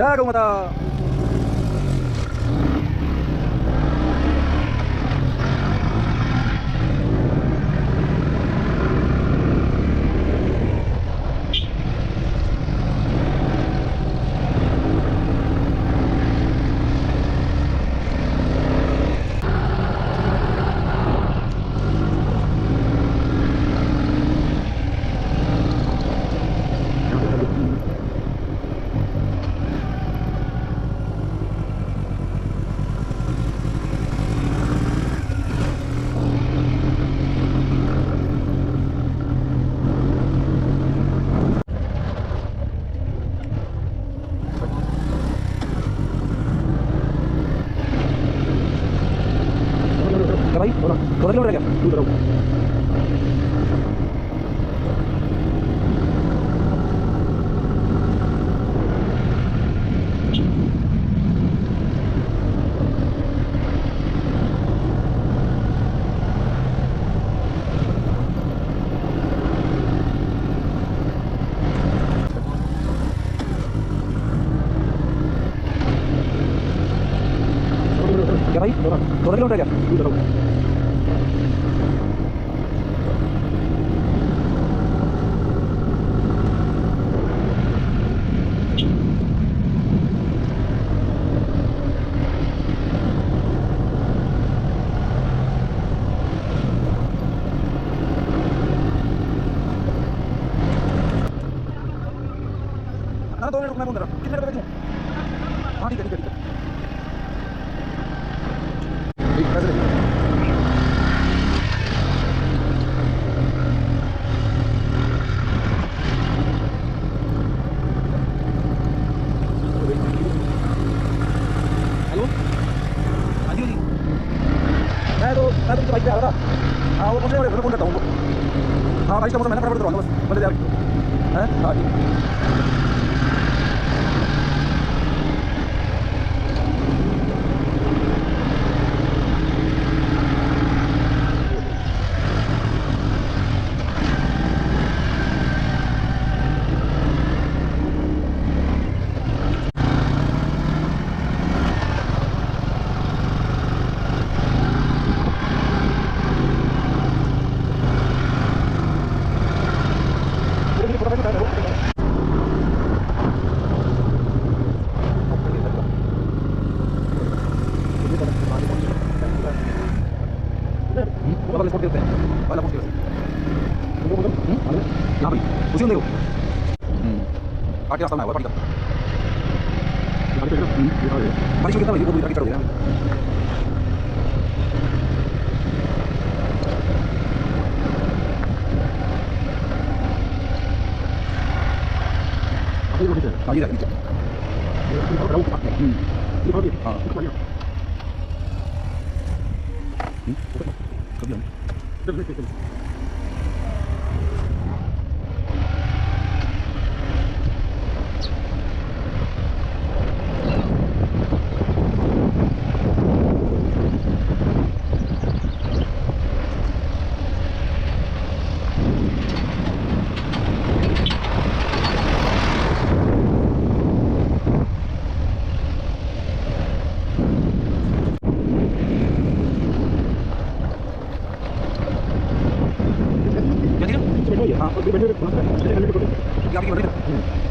जय गौ माता। भाई थोड़ा किलोमीटर क्या दूर रहो। क्या भाई थोड़ा किलोमीटर क्या दूर रहो। ना 2 मिनट रुकना बोल रहा कितने रुपए दूं। हाँ ठीक है ठीक है ठीक है पैसे ले। हेलो हाँ जी जी मैं तो बाइक पे आ रहा था। हाँ वो मुझे फोन करता हूँ उनको। हाँ बाइक का मौसम मैंने फटाफट करवाऊंगा बस बंदे जा हैं। हाँ ठीक वाला स्पॉट देते हैं वाला पहुंच गए यहाँ भाई उसी में देखो आगे रास्ता में है पानी का। बारिश में कितना भाई वो पूरी तरह चढ़ गया। हाँ ये नीचे हाँ कभी हाँ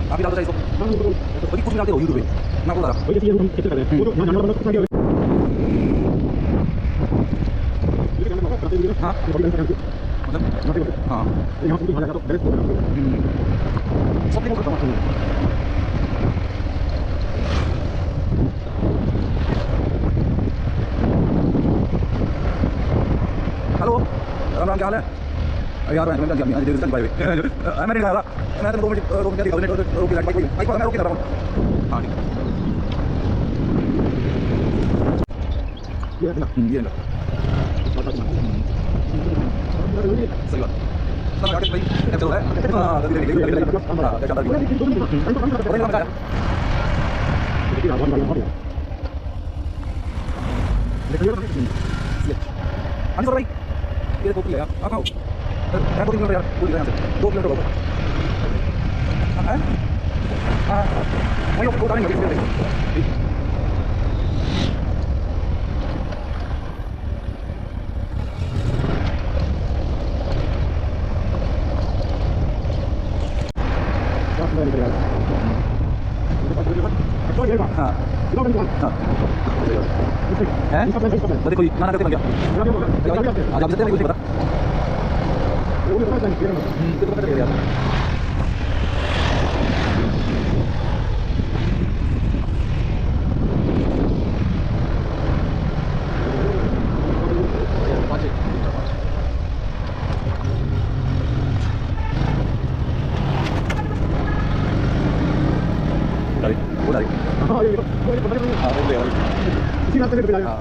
आप ही डालते चाहिए तो कुछ डालते हो यूट्यूब पे मैं बोल रहा हाँ सब करता हूँ। हेलो राम राम क्या हाल है यार। मैं मैंने नहीं कहा मैं तो 2 मिनट रोक दिया बाइक मैं रोक के रहा हूँ। हाँ ठीक ये सही बात सब गाड़ी भाई चल रहा है। हाँ भाई ये 2 किलो आप आओ 2 किलोमीटर यार पूरी तरह से 2 किलोमीटर होगा। वही वो डालेंगे अभी ठीक हाँ हैं तो देखो ना करते बन गया आज आप सकते हैं मुझे पता तो पता चल गया हाँ ये हाँ वो ले इसी रास्ते से हाँ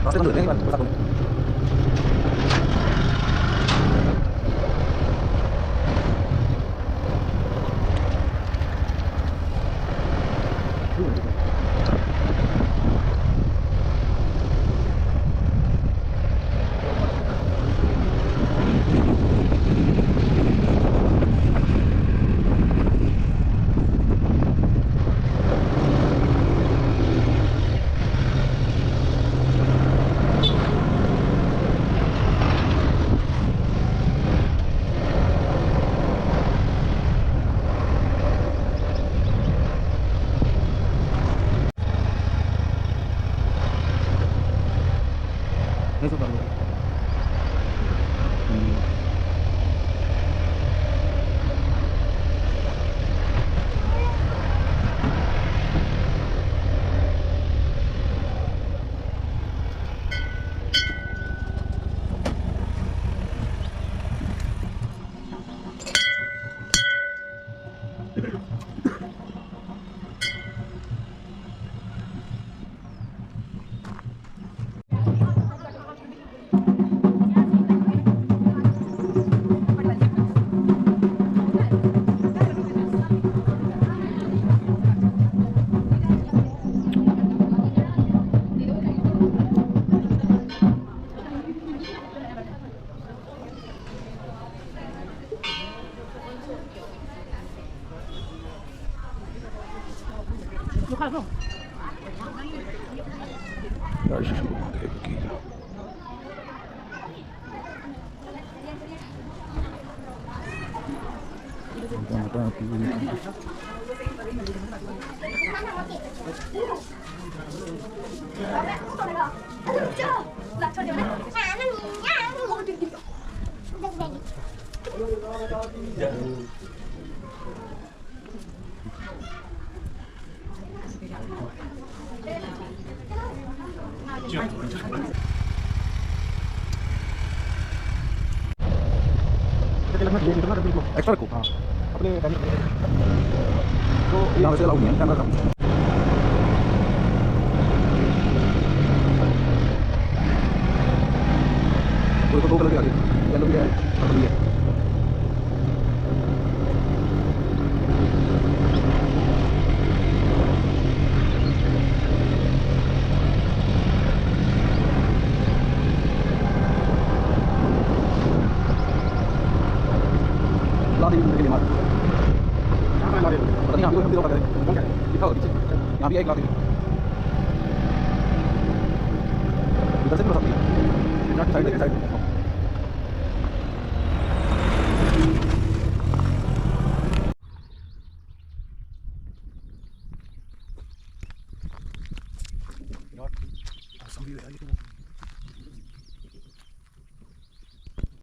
रास्ते बंद करते हैं बस eso también एक्स्ट्रा रखो हाँ अपने तो यहाँ से अलाउ नहीं है कैमरा का तो दो कलर के आगे येलो भी है पर्पल भी है यहाँ भी एक लाख इधर से साइड साइड यार